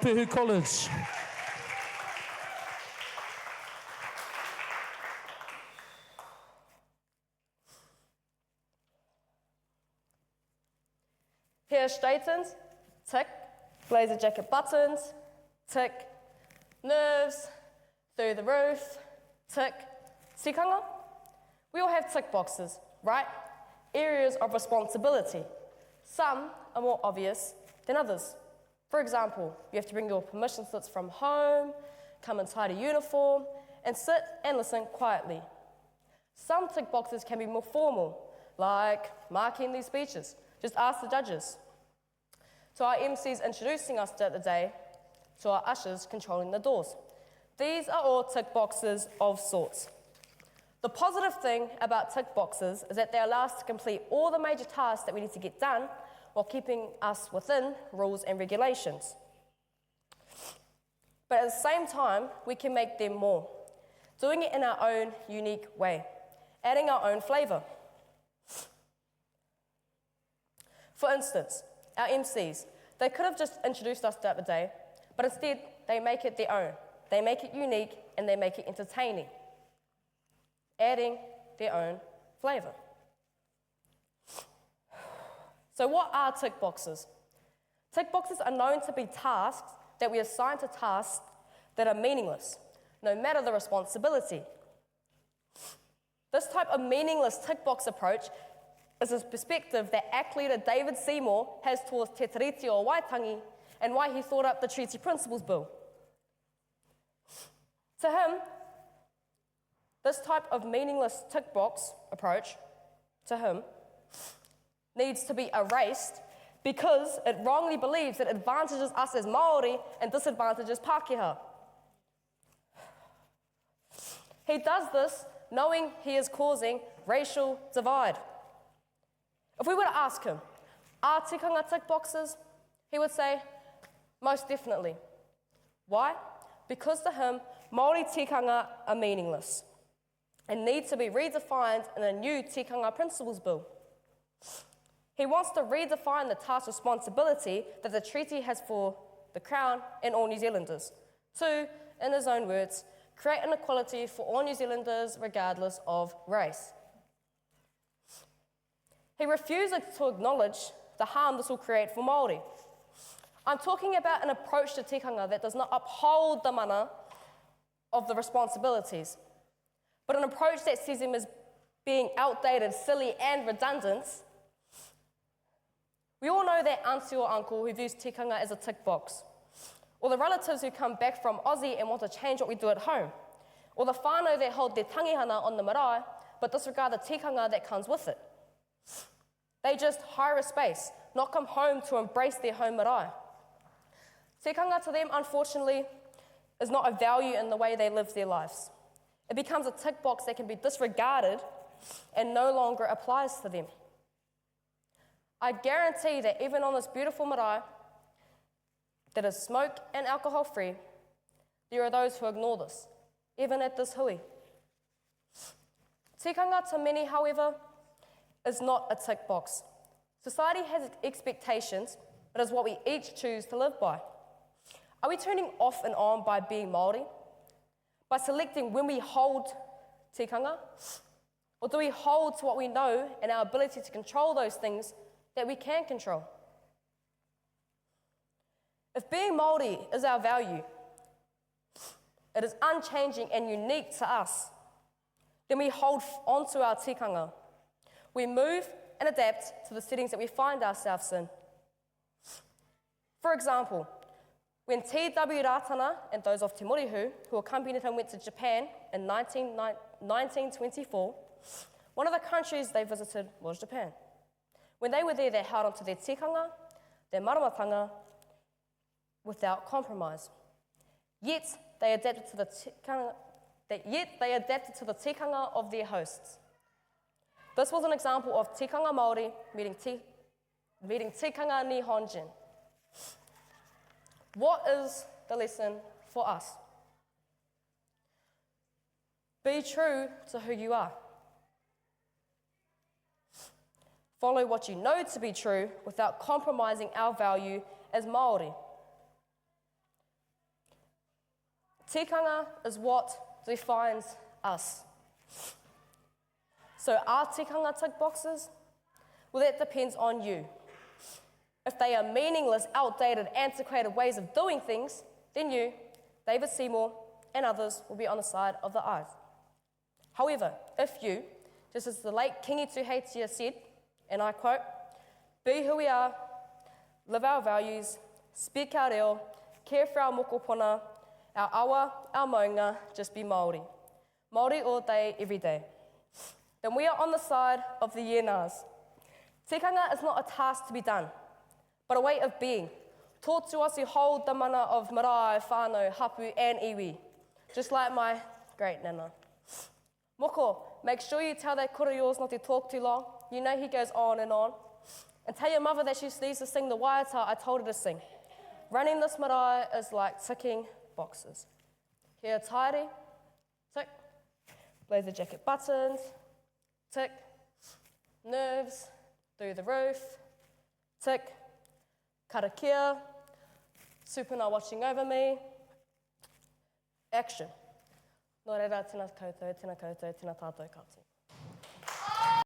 Ruapehu College. Hair straightened, tick. Blazer jacket buttons, tick. Nerves, through the roof, tick. Tikanga. We all have tick boxes, right? Areas of responsibility. Some are more obvious than others. For example, you have to bring your permission slips from home, come in tidy uniform, and sit and listen quietly. Some tick boxes can be more formal, like marking these speeches. Just ask the judges. To our MCs introducing us throughout the day, to our ushers controlling the doors. These are all tick boxes of sorts. The positive thing about tick boxes is that they allow us to complete all the major tasks that we need to get done while keeping us within rules and regulations. But at the same time, we can make them more, doing it in our own unique way, adding our own flavour. For instance, our MCs, they could have just introduced us throughout the day, but instead they make it their own. They make it unique and they make it entertaining, adding their own flavour. So what are tick boxes? Tick boxes are known to be tasks that we assign to tasks that are meaningless, no matter the responsibility. This type of meaningless tick box approach is a perspective that ACT leader David Seymour has towards Te Tiriti o Waitangi and why he thought up the Treaty Principles Bill. To him, this type of meaningless tick box approach, to him, needs to be erased because it wrongly believes it advantages us as Māori and disadvantages Pākehā. He does this knowing he is causing racial divide. If we were to ask him, are tikanga tick boxes? He would say, most definitely. Why? Because to him, Māori tikanga are meaningless and need to be redefined in a new tikanga principles bill. He wants to redefine the task responsibility that the treaty has for the Crown and all New Zealanders. To, in his own words, create an equality for all New Zealanders regardless of race. He refuses to acknowledge the harm this will create for Māori. I'm talking about an approach to tikanga that does not uphold the mana of the responsibilities, but an approach that sees him as being outdated, silly, and redundant. We all know that auntie or uncle who views tikanga as a tick box, or the relatives who come back from Aussie and want to change what we do at home, or the whānau that hold their tangihana on the marae but disregard the tikanga that comes with it. They just hire a space, not come home to embrace their home marae. Tikanga to them, unfortunately, is not a value in the way they live their lives. It becomes a tick box that can be disregarded and no longer applies to them. I guarantee that even on this beautiful marae that is smoke and alcohol free, there are those who ignore this, even at this hui. Tikanga to many, however, is not a tick box. Society has expectations, but is what we each choose to live by. Are we turning off and on by being Māori? By selecting when we hold tikanga? Or do we hold to what we know and our ability to control those things that we can control? If being Māori is our value, it is unchanging and unique to us, then we hold on to our tikanga. We move and adapt to the settings that we find ourselves in. For example, when T.W. Rānana and those of Te Morihu, who accompanied him, went to Japan in 1924, one of the countries they visited was Japan. When they were there, they held on to their tikanga, their maramatanga, without compromise. Yet they adapted to the tikanga of their hosts. This was an example of tikanga Māori meeting tikanga Nihonjin. What is the lesson for us? Be true to who you are. Follow what you know to be true without compromising our value as Māori. Tikanga is what defines us. So are tikanga tick boxes? Well, that depends on you. If they are meaningless, outdated, antiquated ways of doing things, then you, David Seymour, and others will be on the side of the ayes. However, if you, just as the late Kingi Tuheitia said, and I quote, be who we are, live our values, speak our reo, care for our mokopuna, our awa, our maunga, just be Māori. Māori all day, every day. Then we are on the side of the ienas. Tikanga is not a task to be done, but a way of being, taught to us who hold the mana of marae, whānau, hapu, and iwi, just like my great nana. Moko, make sure you tell that kura yours not to talk too long. You know he goes on. And tell your mother that she needs to sing the waiata I told her to sing. Running this marae is like ticking boxes. Kia tairi, tick. Blazer jacket buttons, tick. Nerves, through the roof, tick. Karakia, supuna watching over me. Action. Nō reira, tēnā koutou, tēnā tātou kati.